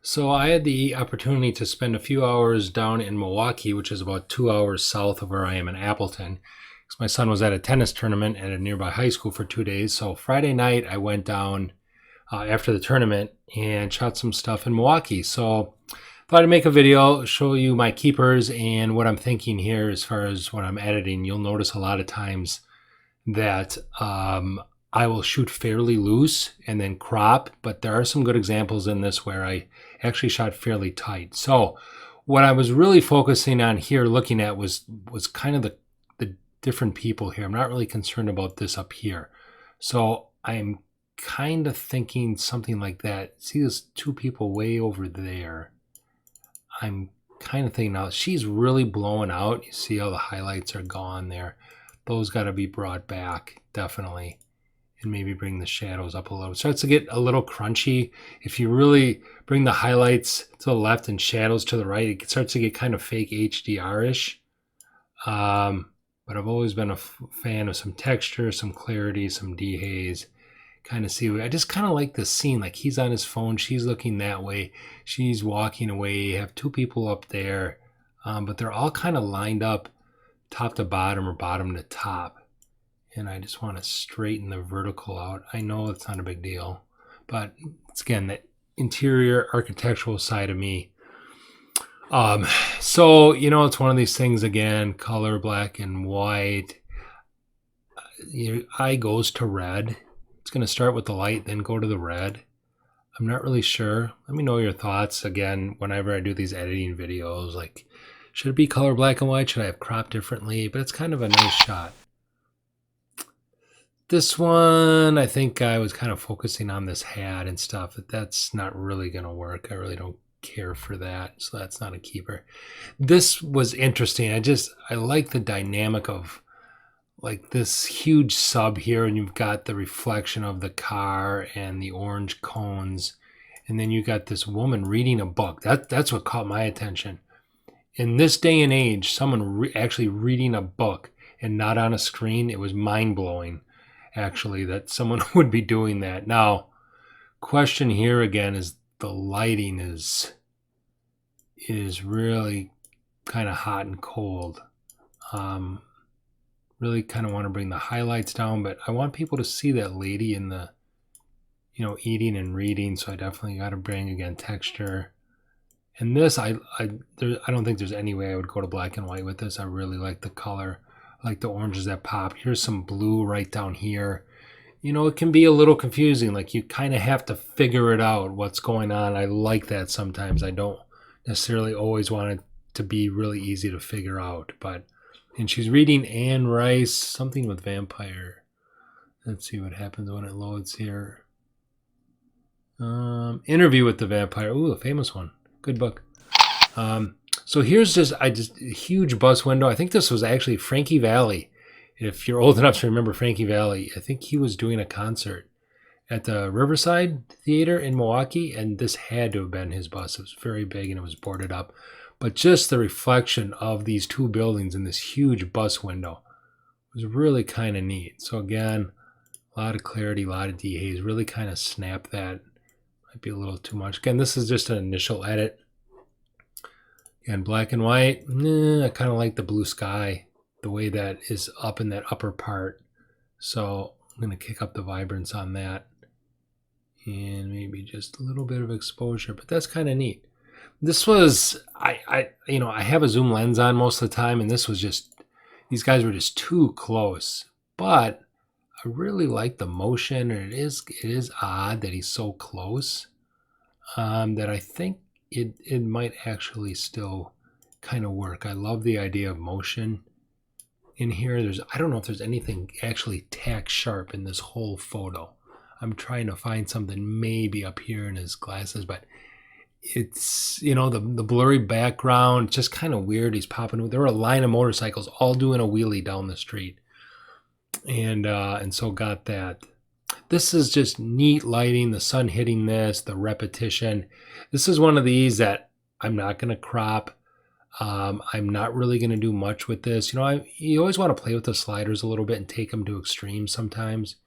So I had the opportunity to spend a few hours down in Milwaukee, which is about 2 hours south of where I am in Appleton. Because my son was at a tennis tournament at a nearby high school for 2 days. So Friday night, I went down after the tournament and shot some stuff in Milwaukee. So thought I'd make a video, show you my keepers and what I'm thinking here as far as when I'm editing. You'll notice a lot of times that I will shoot fairly loose and then crop, but there are some good examples in this where I actually shot fairly tight. So what I was really focusing on here looking at was kind of the different people here. I'm not really concerned about this up here. So I'm kind of thinking something like that. See those two people way over there? I'm kind of thinking now she's really blowing out. You see how the highlights are gone there. Those got to be brought back, definitely. And maybe bring the shadows up a little. It starts to get a little crunchy. If you really bring the highlights to the left and shadows to the right, it starts to get kind of fake HDR-ish. But I've always been a fan of some texture, some clarity, some dehaze. Kind of see, I just kind of like the scene. Like he's on his phone, she's looking that way, she's walking away. You have two people up there, but they're all kind of lined up top to bottom or bottom to top. And I just want to straighten the vertical out. I know it's not a big deal, but it's again that interior architectural side of me. So it's one of these things again, color, black and white. Your eye goes to red. It's going to start with the light, then go to the red. I'm not really sure. Let me know your thoughts again whenever I do these editing videos. Like, should it be color black and white? Should I have cropped differently? But it's kind of a nice shot. This one, I think I was kind of focusing on this hat and stuff. But that's not really going to work. I really don't care for that. So that's not a keeper. This was interesting. I like the dynamic of like this huge sub here, and you've got the reflection of the car and the orange cones, and then you got this woman reading a book. That's what caught my attention. In this day and age, someone actually reading a book and not on a screen, it was mind-blowing, actually, that someone would be doing that. Now, question here again is the lighting is really kind of hot and cold. Really kind of want to bring the highlights down, but I want people to see that lady in the, eating and reading. So I definitely got to bring again texture. And this, I don't think there's any way I would go to black and white with this. I really like the color. I like the oranges that pop. Here's some blue right down here. It can be a little confusing. Like you kind of have to figure it out what's going on. I like that sometimes. I don't necessarily always want it to be really easy to figure out, but. And she's reading Anne Rice, something with vampire. Let's see what happens when it loads here. Interview with the Vampire. Ooh, a famous one. Good book. So here's just a huge bus window. I think this was actually Frankie Valli. If you're old enough to remember Frankie Valli, I think he was doing a concert at the Riverside Theater in Milwaukee, and this had to have been his bus. It was very big and it was boarded up. But just the reflection of these two buildings in this huge bus window was really kind of neat. So again, a lot of clarity, a lot of dehaze, really kind of snap that. Might be a little too much. Again, this is just an initial edit. Again, black and white. I kind of like the blue sky, the way that is up in that upper part. So I'm going to kick up the vibrance on that. And maybe just a little bit of exposure, but that's kind of neat. This was, I have a zoom lens on most of the time, and this was just, these guys were just too close. But I really like the motion, and it is odd that he's so close, that I think it might actually still kind of work. I love the idea of motion in here. I don't know if there's anything actually tack sharp in this whole photo. I'm trying to find something maybe up here in his glasses, but it's, the blurry background, just kind of weird. He's popping. There were a line of motorcycles all doing a wheelie down the street. And so got that. This is just neat lighting, the sun hitting this, the repetition. This is one of these that I'm not going to crop. I'm not really going to do much with this. You always want to play with the sliders a little bit and take them to extremes sometimes.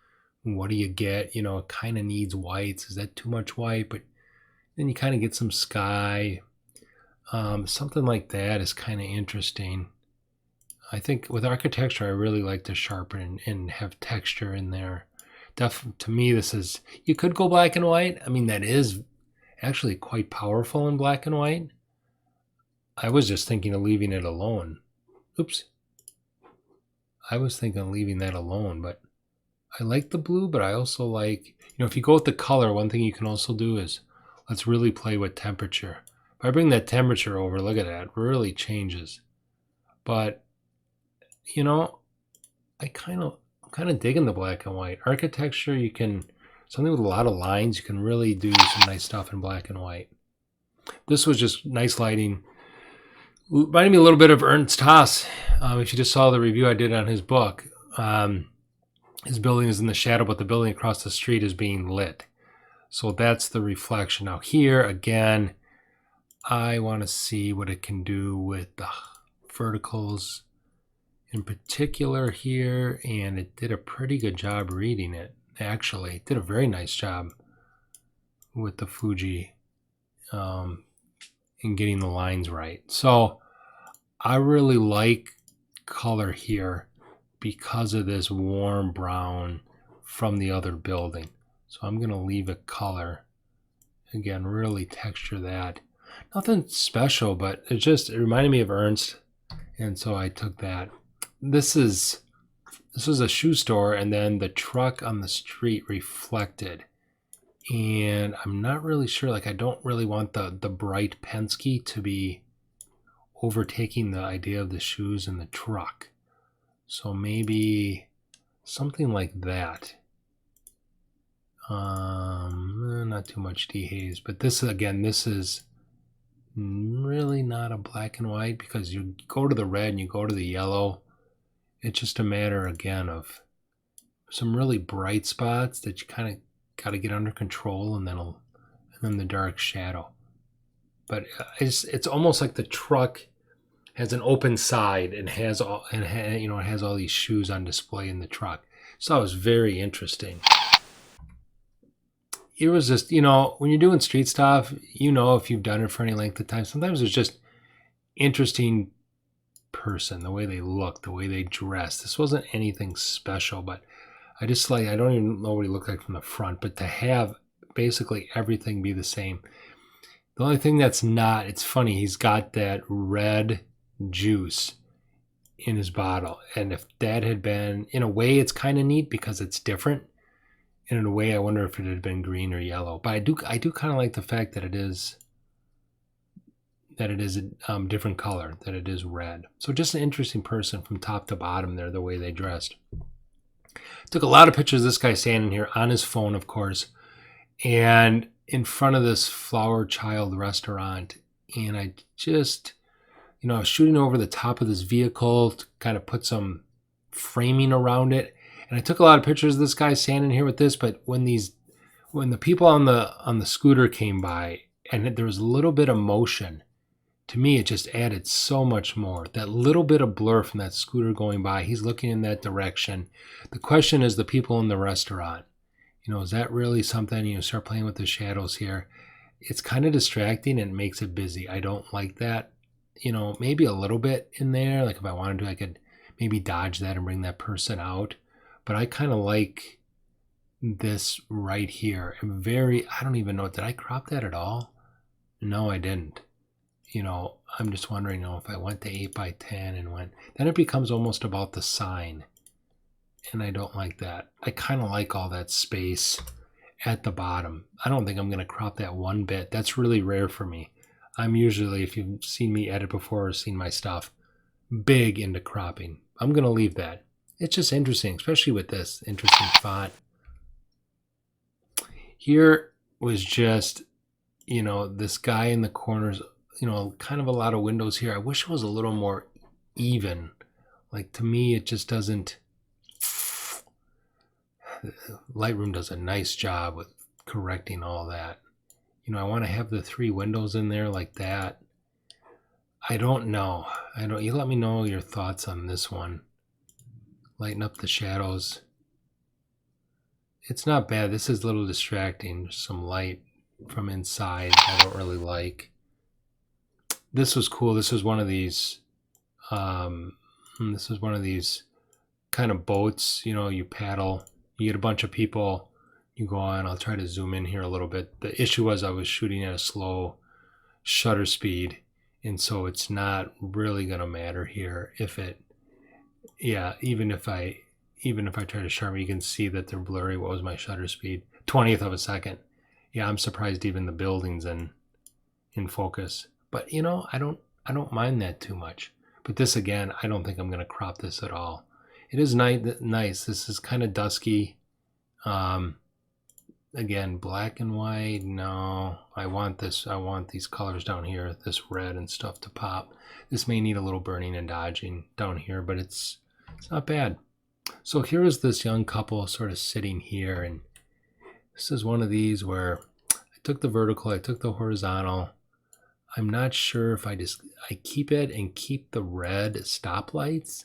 What do you get? It kind of needs whites. Is that too much white? But Then you kind of get some sky. Something like that is kind of interesting. I think with architecture, I really like to sharpen and have texture in there. To me, this is, you could go black and white. I mean, that is actually quite powerful in black and white. I was just thinking of leaving it alone. Oops. I was thinking of leaving that alone, but I like the blue, but I also like, if you go with the color, one thing you can also do is let's really play with temperature. If I bring that temperature over, look at that, it really changes. But, I'm kind of digging the black and white. Architecture, something with a lot of lines, you can really do some nice stuff in black and white. This was just nice lighting. Reminded me a little bit of Ernst Haas. If you just saw the review I did on his book, his building is in the shadow, but the building across the street is being lit. So that's the reflection. Now here, again, I want to see what it can do with the verticals in particular here, and it did a pretty good job reading it. Actually, it did a very nice job with the Fuji in getting the lines right. So I really like color here because of this warm brown from the other building. So I'm going to leave a color. Again, really texture that. Nothing special, but it reminded me of Ernst, and so I took that. This was a shoe store, and then the truck on the street reflected. And I'm not really sure, I don't really want the bright Penske to be overtaking the idea of the shoes in the truck. So maybe something like that. Not too much dehaze, but this is really not a black and white, because you go to the red and you go to the yellow. It's just a matter, again, of some really bright spots that you kind of got to get under control, and then the dark shadow. But it's almost like the truck has an open side and has all these shoes on display in the truck. So it was very interesting. It was just, when you're doing street stuff, if you've done it for any length of time, sometimes it's just interesting person, the way they look, the way they dress. This wasn't anything special, but I don't even know what he looked like from the front, but to have basically everything be the same. The only thing that's not, it's funny, he's got that red juice in his bottle. And if that had been, in a way, it's kind of neat because it's different. And in a way, I wonder if it had been green or yellow. But I do kind of like the fact that it is a different color, that it is red. So just an interesting person from top to bottom there, the way they dressed. Took a lot of pictures of this guy standing here on his phone, of course, and in front of this Flower Child restaurant. And I just, I was shooting over the top of this vehicle to kind of put some framing around it. And I took a lot of pictures of this guy standing here with this, but when the people on the scooter came by and there was a little bit of motion, to me, it just added so much more. That little bit of blur from that scooter going by, he's looking in that direction. The question is the people in the restaurant. Is that really something? Start playing with the shadows here. It's kind of distracting and it makes it busy. I don't like that. Maybe a little bit in there. Like if I wanted to, I could maybe dodge that and bring that person out. But I kind of like this right here. I don't even know, did I crop that at all? No, I didn't. I'm just wondering, if I went to 8x10 and then it becomes almost about the sign. And I don't like that. I kind of like all that space at the bottom. I don't think I'm going to crop that one bit. That's really rare for me. I'm usually, if you've seen me edit before or seen my stuff, big into cropping. I'm going to leave that. It's just interesting, especially with this interesting font. Here was just, this guy in the corners, kind of a lot of windows here. I wish it was a little more even. Like, to me, it just doesn't. Lightroom does a nice job with correcting all that. I want to have the 3 windows in there like that. I don't know. You let me know your thoughts on this one. Lighten up the shadows. It's not bad. This is a little distracting. Just some light from inside I don't really like. This was cool. This was one of these kind of boats, you know, you paddle, you get a bunch of people, you go on. I'll try to zoom in here a little bit. The issue was I was shooting at a slow shutter speed, and so it's not really going to matter here if it, yeah, even if I try to sharpen, you can see that they're blurry. What was my shutter speed? 20th of a second. Yeah, I'm surprised even the building's in focus. But you know, I don't mind that too much. But this again, I don't think I'm going to crop this at all. It is nice. This is kind of dusky. Again, black and white. No, I want this. I want these colors down here, this red and stuff to pop. This may need a little burning and dodging down here, but it's not bad. So here is this young couple sort of sitting here, and this is one of these where I took the vertical, I took the horizontal. I'm not sure if I keep it and keep the red stoplights,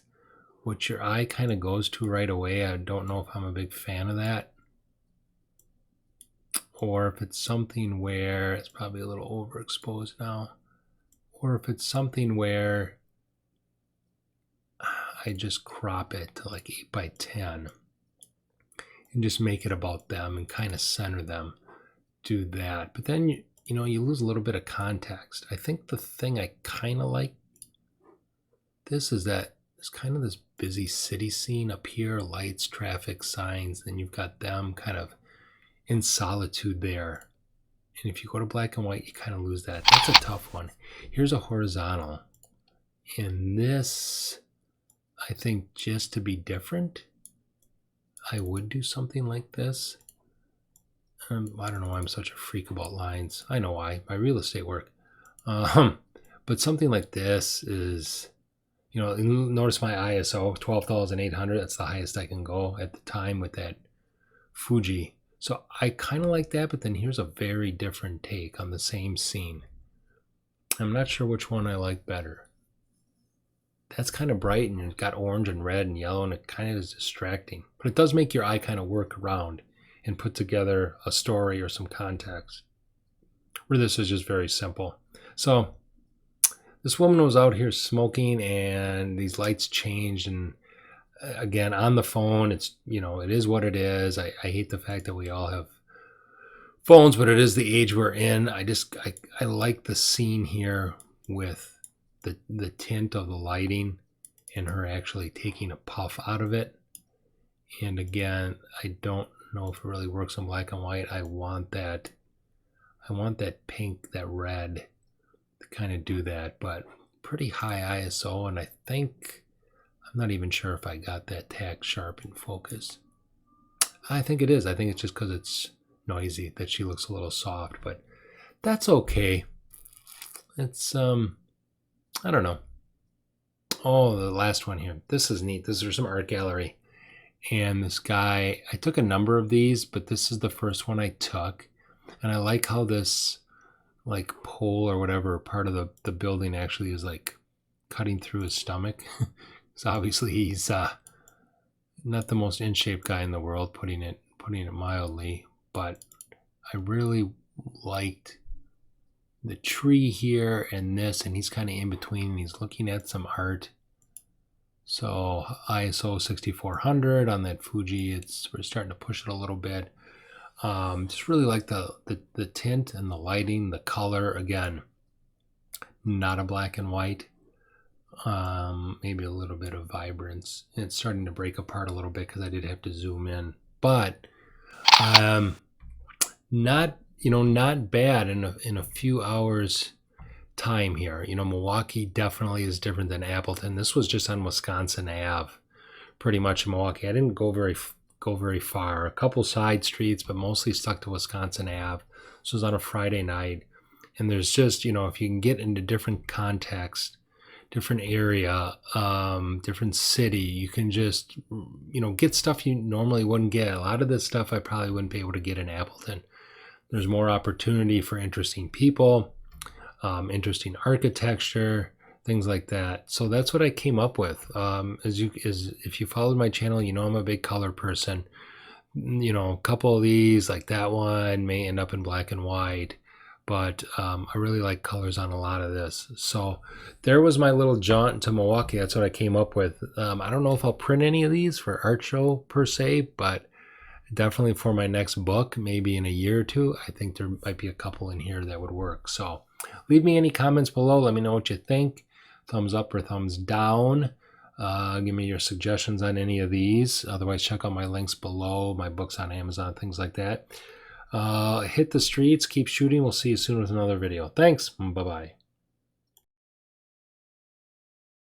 which your eye kind of goes to right away. I don't know if I'm a big fan of that. Or if it's something where it's probably a little overexposed now. Or if it's something where I just crop it to like 8x10 and just make it about them and kind of center them. Do that. But then, you know, you lose a little bit of context. I think the thing I kind of like this is that it's kind of this busy city scene up here, lights, traffic, signs. Then you've got them kind of in solitude there. And if you go to black and white, you kind of lose that. That's a tough one. Here's a horizontal. And this, I think, just to be different, I would do something like this. I don't know why I'm such a freak about lines. I know why. My real estate work. But something like this is, you know, notice my ISO, 12,800. That's the highest I can go at the time with that Fuji. So I kind of like that, but then here's a very different take on the same scene. I'm not sure which one I like better. That's kind of bright, and it's got orange and red and yellow, and it kind of is distracting. But it does make your eye kind of work around and put together a story or some context. Where this is just very simple. So this woman was out here smoking, and these lights changed, and again, on the phone, it's, you know, it is what it is. I hate the fact that we all have phones, but it is the age we're in. I like the scene here with the tint of the lighting and her actually taking a puff out of it. And again, I don't know if it really works in black and white. I want that pink, that red to kind of do that, but pretty high ISO, and I think, I'm not even sure if I got that tack sharp in focus. I think it is. I think it's just because it's noisy that she looks a little soft, but that's okay. It's, I don't know. Oh, the last one here. This is neat. This is some art gallery. And this guy, I took a number of these, but this is the first one I took. And I like how this, like, pole or whatever part of the building actually is, like, cutting through his stomach. So obviously he's not the most in shape guy in the world, putting it mildly, but I really liked the tree here and this, and he's kind of in between, and he's looking at some art. So ISO 6400 on that Fuji, we're starting to push it a little bit. Just really like the tint and the lighting, the color. Again, not a black and white. Maybe a little bit of vibrance. It's starting to break apart a little bit because I did have to zoom in, but not bad in a few hours time here. You know, Milwaukee definitely is different than Appleton. This was just on Wisconsin Ave, pretty much in Milwaukee. I didn't go very far. A couple side streets, but mostly stuck to Wisconsin Ave. This was on a Friday night, and there's just, you know, if you can get into different context, different area, different city, you can just, you know, get stuff you normally wouldn't get. A lot of this stuff I probably wouldn't be able to get in Appleton. There's more opportunity for interesting people, interesting architecture, things like that. So that's what I came up with. If you followed my channel, you know I'm a big color person. you know, a couple of these, like that one, may end up in black and white. But I really like colors on a lot of this. So there was my little jaunt to Milwaukee. That's what I came up with. I don't know if I'll print any of these for art show per se, but definitely for my next book, maybe in a year or two, I think there might be a couple in here that would work. So leave me any comments below. Let me know what you think. Thumbs up or thumbs down. Give me your suggestions on any of these. Otherwise, check out my links below, my books on Amazon, things like that. Hit the streets, keep shooting. We'll see you soon with another video. Thanks. Bye-bye.